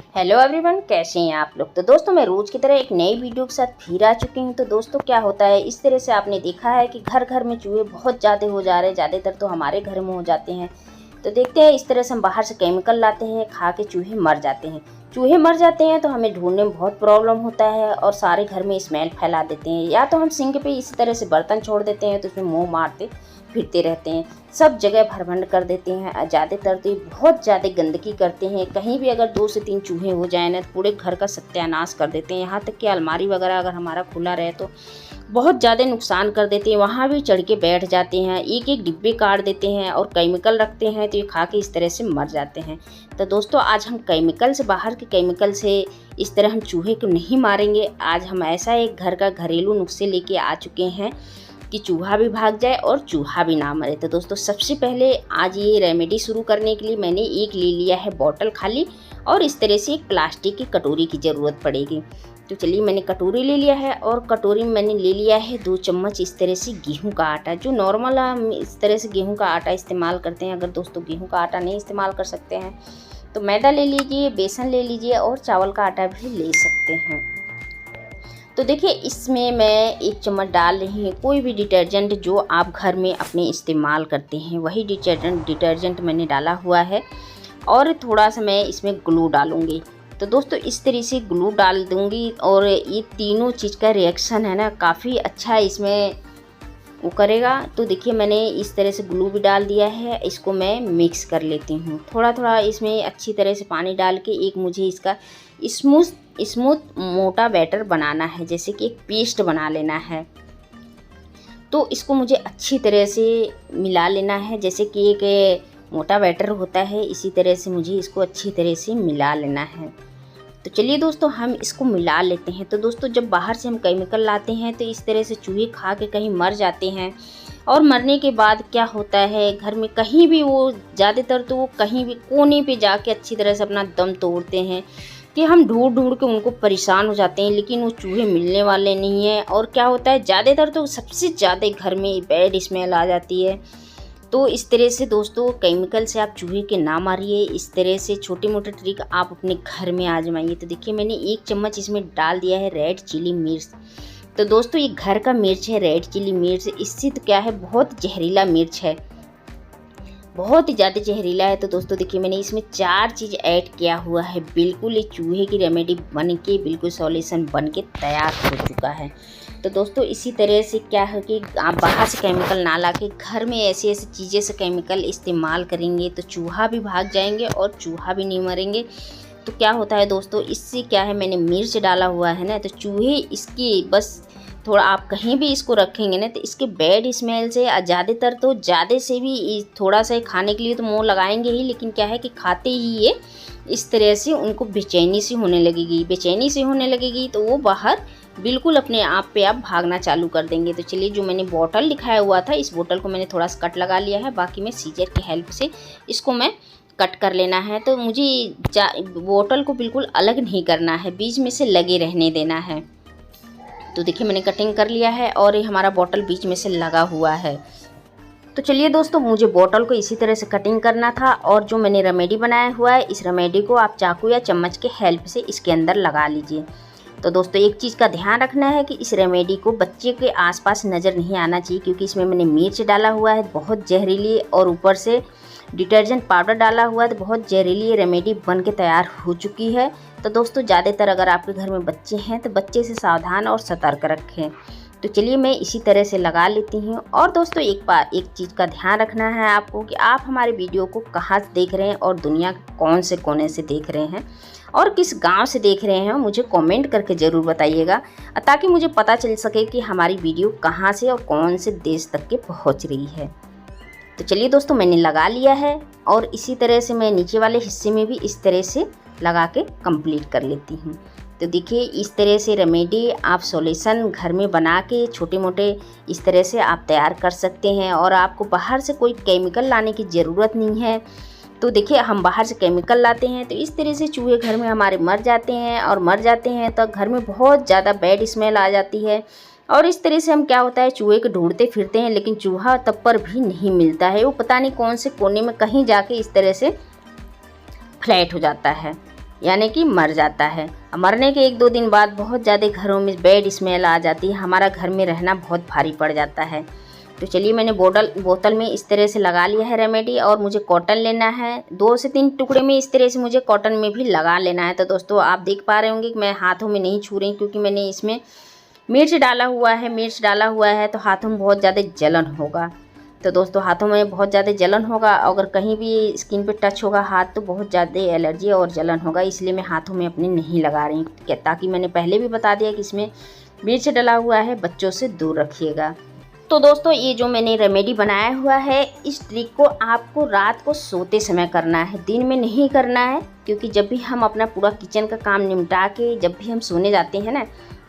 Hello everyone, कैसे हैं आप लोग। तो दोस्तों मैं रोज़ की तरह एक नई वीडियो के साथ फिर आ चुकी हूँ। तो दोस्तों क्या होता है, इस तरह से आपने देखा है कि घर घर में चूहे बहुत ज़्यादा हो जा रहे हैं, ज़्यादातर तो हमारे घर में हो जाते हैं। तो देखते हैं, इस तरह से हम बाहर से केमिकल लाते हैं, खा के चूहे मर जाते हैं। चूहे मर जाते हैं तो हमें ढूंढने में बहुत प्रॉब्लम होता है और सारे घर में स्मेल फैला देते हैं। या तो हम सिंक पे इसी तरह से बर्तन छोड़ देते हैं तो उसमें मुँह मारते फिरते रहते हैं, सब जगह भरभंड कर देते हैं। ज़्यादातर तो ये बहुत ज़्यादा गंदगी करते हैं। कहीं भी अगर 2 से 3 चूहे हो जाए ना तो पूरे घर का सत्यानाश कर देते हैं। यहाँ तक कि अलमारी वगैरह अगर हमारा खुला रहे तो बहुत ज़्यादा नुकसान कर देते हैं। वहाँ भी चढ़ के बैठ जाते हैं, एक एक डिब्बे काट देते हैं और केमिकल रखते हैं तो ये खा के इस तरह से मर जाते हैं। तो दोस्तों आज हम केमिकल से, बाहर के केमिकल से इस तरह हम चूहे को नहीं मारेंगे। आज हम ऐसा एक घर का घरेलू नुस्खे लेके आ चुके हैं कि चूहा भी भाग जाए और चूहा भी ना मरे। तो दोस्तों सबसे पहले आज ये रेमेडी शुरू करने के लिए मैंने एक ले लिया है बॉटल खाली, और इस तरह से एक प्लास्टिक की कटोरी की ज़रूरत पड़ेगी। तो चलिए मैंने कटोरी ले लिया है और कटोरी में मैंने ले लिया है 2 चम्मच इस तरह से गेहूं का आटा। जो नॉर्मल हम इस तरह से गेहूं का आटा इस्तेमाल करते हैं। अगर दोस्तों गेहूं का आटा नहीं इस्तेमाल कर सकते हैं तो मैदा ले लीजिए, बेसन ले लीजिए और चावल का आटा भी ले सकते हैं। तो देखिए इसमें मैं 1 चम्मच डाल रही हूँ कोई भी डिटर्जेंट जो आप घर में अपने इस्तेमाल करते हैं, वही डिटर्जेंट मैंने डाला हुआ है। और थोड़ा सा मैं इसमें ग्लू डालूँगी। तो दोस्तों इस तरह से ग्लू डाल दूँगी और ये तीनों चीज़ का रिएक्शन है ना काफ़ी अच्छा इसमें वो करेगा। तो देखिए मैंने इस तरह से ग्लू भी डाल दिया है। इसको मैं मिक्स कर लेती हूँ थोड़ा थोड़ा इसमें अच्छी तरह से पानी डाल के। एक मुझे इसका स्मूथ मोटा बैटर बनाना है, जैसे कि एक पेस्ट बना लेना है। तो इसको मुझे अच्छी तरह से मिला लेना है, जैसे कि एक मोटा बैटर होता है, इसी तरह से मुझे इसको अच्छी तरह से मिला लेना है। तो चलिए दोस्तों हम इसको मिला लेते हैं। तो दोस्तों जब बाहर से हम केमिकल लाते हैं तो इस तरह से चूहे खा के कहीं मर जाते हैं, और मरने के बाद क्या होता है घर में कहीं भी वो ज़्यादातर तो वो कहीं भी कोने पे जाके अच्छी तरह से अपना दम तोड़ते हैं कि हम ढूंढ ढूंढ के उनको परेशान हो जाते हैं, लेकिन वो चूहे मिलने वाले नहीं हैं। और क्या होता है ज़्यादातर तो सबसे ज़्यादा घर में बैड स्मेल आ जाती है। तो इस तरह से दोस्तों केमिकल से आप चूहे के ना मारिए। इस तरह से छोटे मोटे ट्रिक आप अपने घर में आजमाइए। तो देखिए मैंने 1 चम्मच इसमें डाल दिया है रेड चिली मिर्च। तो दोस्तों ये घर का मिर्च है, रेड चिली मिर्च। इससे तो क्या है, बहुत जहरीला मिर्च है, बहुत ही ज़्यादा जहरीला है। तो दोस्तों देखिए मैंने इसमें 4 चीज़ ऐड किया हुआ है। बिल्कुल ये चूहे की रेमेडी बन के बिल्कुल सॉल्यूशन बन के तैयार हो चुका है। तो दोस्तों इसी तरह से क्या है कि आप बाहर से केमिकल ना ला के घर में ऐसी ऐसी चीज़ें से केमिकल इस्तेमाल करेंगे तो चूहा भी भाग जाएंगे और चूहा भी नहीं मरेंगे। तो क्या होता है दोस्तों, इससे क्या है, मैंने मिर्च डाला हुआ है ना, तो चूहे इसकी बस थोड़ा आप कहीं भी इसको रखेंगे ना तो इसके बैड स्मेल से ज़्यादातर तो ज़्यादा से भी थोड़ा सा खाने के लिए तो मुंह लगाएंगे ही, लेकिन क्या है कि खाते ही ये इस तरह से उनको बेचैनी सी होने लगेगी तो वो बाहर बिल्कुल अपने आप पे आप भागना चालू कर देंगे। तो चलिए जो मैंने बॉटल दिखाया हुआ था, इस बोतल को मैंने थोड़ा सा कट लगा लिया है, बाकी में सीजर की हेल्प से इसको मैं कट कर लेना है। तो मुझे बोतल को बिल्कुल अलग नहीं करना है, बीच में से लगे रहने देना है। तो देखिए मैंने कटिंग कर लिया है और ये हमारा बॉटल बीच में से लगा हुआ है। तो चलिए दोस्तों मुझे बॉटल को इसी तरह से कटिंग करना था, और जो मैंने रेमेडी बनाया हुआ है इस रेमेडी को आप चाकू या चम्मच के हेल्प से इसके अंदर लगा लीजिए। तो दोस्तों एक चीज़ का ध्यान रखना है कि इस रेमेडी को बच्चे के आसपास नज़र नहीं आना चाहिए, क्योंकि इसमें मैंने मिर्च डाला हुआ है बहुत जहरीली, और ऊपर से डिटर्जेंट पाउडर डाला हुआ है तो बहुत जहरीली रेमेडी बन के तैयार हो चुकी है। तो दोस्तों ज़्यादातर अगर आपके घर में बच्चे हैं तो बच्चे से सावधान और सतर्क रखें। तो चलिए मैं इसी तरह से लगा लेती हूँ। और दोस्तों एक चीज़ का ध्यान रखना है आपको कि आप हमारे वीडियो को कहाँ से देख रहे हैं और दुनिया के कौन से कोने से देख रहे हैं और किस गांव से देख रहे हैं, मुझे कमेंट करके ज़रूर बताइएगा, ताकि मुझे पता चल सके कि हमारी वीडियो कहाँ से और कौन से देश तक के पहुँच रही है। तो चलिए दोस्तों मैंने लगा लिया है, और इसी तरह से मैं नीचे वाले हिस्से में भी इस तरह से लगा के कंप्लीट कर लेती हूँ। तो देखिए इस तरह से रेमेडी आप सॉल्यूशन घर में बना के छोटे मोटे इस तरह से आप तैयार कर सकते हैं, और आपको बाहर से कोई केमिकल लाने की ज़रूरत नहीं है। तो देखिए हम बाहर से केमिकल लाते हैं तो इस तरह से चूहे घर में हमारे मर जाते हैं, और मर जाते हैं तो घर में बहुत ज़्यादा बैड स्मेल आ जाती है। और इस तरह से हम क्या होता है चूहे को ढूंढते फिरते हैं, लेकिन चूहा तब पर भी नहीं मिलता है। वो पता नहीं कौन से कोने में कहीं जाके इस तरह से फ्लैट हो जाता है। यानी कि मर जाता है। मरने के 1-2 दिन बाद बहुत ज़्यादा घरों में बैड स्मेल आ जाती है, हमारा घर में रहना बहुत भारी पड़ जाता है। तो चलिए मैंने बोतल में इस तरह से लगा लिया है रेमेडी, और मुझे कॉटन लेना है 2 से 3 टुकड़े में, इस तरह से मुझे कॉटन में भी लगा लेना है। तो दोस्तों आप देख पा रहे होंगे कि मैं हाथों में नहीं छू रही, क्योंकि मैंने इसमें मिर्च डाला हुआ है, तो हाथों में बहुत ज़्यादा जलन होगा। तो दोस्तों हाथों में बहुत ज़्यादा जलन होगा, अगर कहीं भी स्किन पे टच होगा हाथ तो बहुत ज़्यादा एलर्जी और जलन होगा, इसलिए मैं हाथों में अपने नहीं लगा रही हूँ। ताकि मैंने पहले भी बता दिया कि इसमें मिर्च डला हुआ है, बच्चों से दूर रखिएगा। तो दोस्तों ये जो मैंने रेमेडी बनाया हुआ है, इस ट्रिक को आपको रात को सोते समय करना है, दिन में नहीं करना है। क्योंकि जब भी हम अपना पूरा किचन का काम निपटा के जब भी हम सोने जाते हैं ना,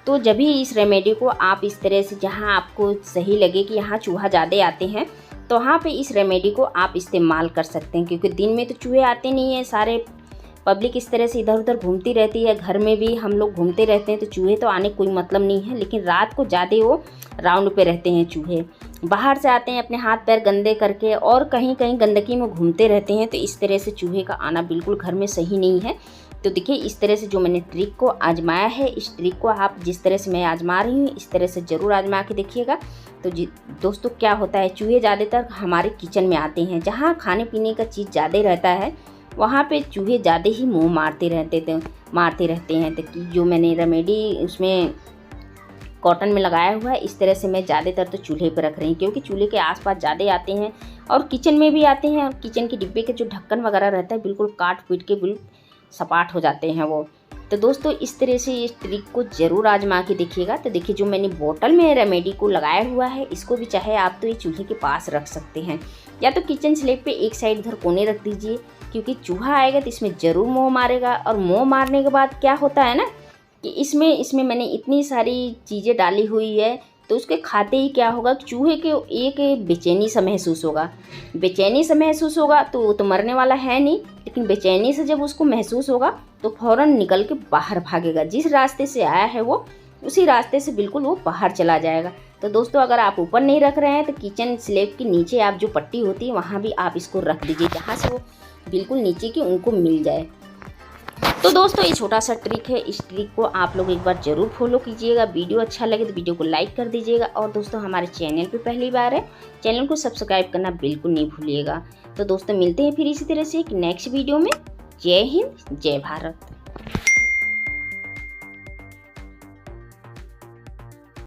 तो जब भी इस रेमेडी को आप इस तरह से, जहाँ आपको सही लगे कि यहाँ चूहा ज़्यादा आते हैं, तो वहाँ पे इस रेमेडी को आप इस्तेमाल कर सकते हैं। क्योंकि दिन में तो चूहे आते नहीं हैं, सारे पब्लिक इस तरह से इधर उधर घूमती रहती है, घर में भी हम लोग घूमते रहते हैं, तो चूहे तो आने कोई मतलब नहीं है। लेकिन रात को ज़्यादा वो राउंड पे रहते हैं चूहे, बाहर से आते हैं अपने हाथ पैर गंदे करके और कहीं कहीं गंदगी में घूमते रहते हैं। तो इस तरह से चूहे का आना बिल्कुल घर में सही नहीं है। तो देखिए इस तरह से जो मैंने ट्रिक को आजमाया है, इस ट्रिक को आप जिस तरह से मैं आजमा रही हूँ इस तरह से ज़रूर आजमा के देखिएगा। तो दोस्तों क्या होता है, चूहे ज़्यादातर हमारे किचन में आते हैं, जहाँ खाने पीने का चीज़ ज़्यादा रहता है वहाँ पे चूहे ज़्यादा ही मुँह मारते रहते हैं। तो जो मैंने रेमेडी उसमें कॉटन में लगाया हुआ है, इस तरह से मैं ज़्यादातर तो चूल्हे पर रख रही हूँ, क्योंकि चूल्हे के आसपास ज़्यादा आते हैं और किचन में भी आते हैं। और किचन के डिब्बे के जो ढक्कन वगैरह रहता है बिल्कुल काट पीट के बिल्कुल सपाट हो जाते हैं वो। तो दोस्तों इस तरह से इस ट्रिक को ज़रूर आजमा के देखिएगा। तो देखिए जो मैंने बोतल में रेमेडी को लगाया हुआ है, इसको भी चाहे आप तो ये चूल्हे के पास रख सकते हैं, या तो किचन स्लैब पे एक साइड इधर कोने रख दीजिए, क्योंकि चूहा आएगा तो इसमें ज़रूर मुँह मारेगा। और मुँह मारने के बाद क्या होता है ना कि इसमें मैंने इतनी सारी चीज़ें डाली हुई है, तो उसके खाते ही क्या होगा, चूहे के एक बेचैनी सा महसूस होगा। तो वो तो मरने वाला है नहीं, लेकिन बेचैनी से जब उसको महसूस होगा तो फ़ौरन निकल के बाहर भागेगा। जिस रास्ते से आया है वो उसी रास्ते से बिल्कुल वो बाहर चला जाएगा। तो दोस्तों अगर आप ऊपर नहीं रख रहे हैं तो किचन स्लैब के नीचे आप जो पट्टी होती है वहाँ भी आप इसको रख दीजिए, जहाँ से वो बिल्कुल नीचे की उनको मिल जाए। तो दोस्तों ये छोटा सा ट्रिक है, इस ट्रिक को आप लोग एक बार ज़रूर फॉलो कीजिएगा। वीडियो अच्छा लगे तो वीडियो को लाइक कर दीजिएगा, और दोस्तों हमारे चैनल पे पहली बार है, चैनल को सब्सक्राइब करना बिल्कुल नहीं भूलिएगा। तो दोस्तों मिलते हैं फिर इसी तरह से एक नेक्स्ट वीडियो में। जय हिंद, जय भारत।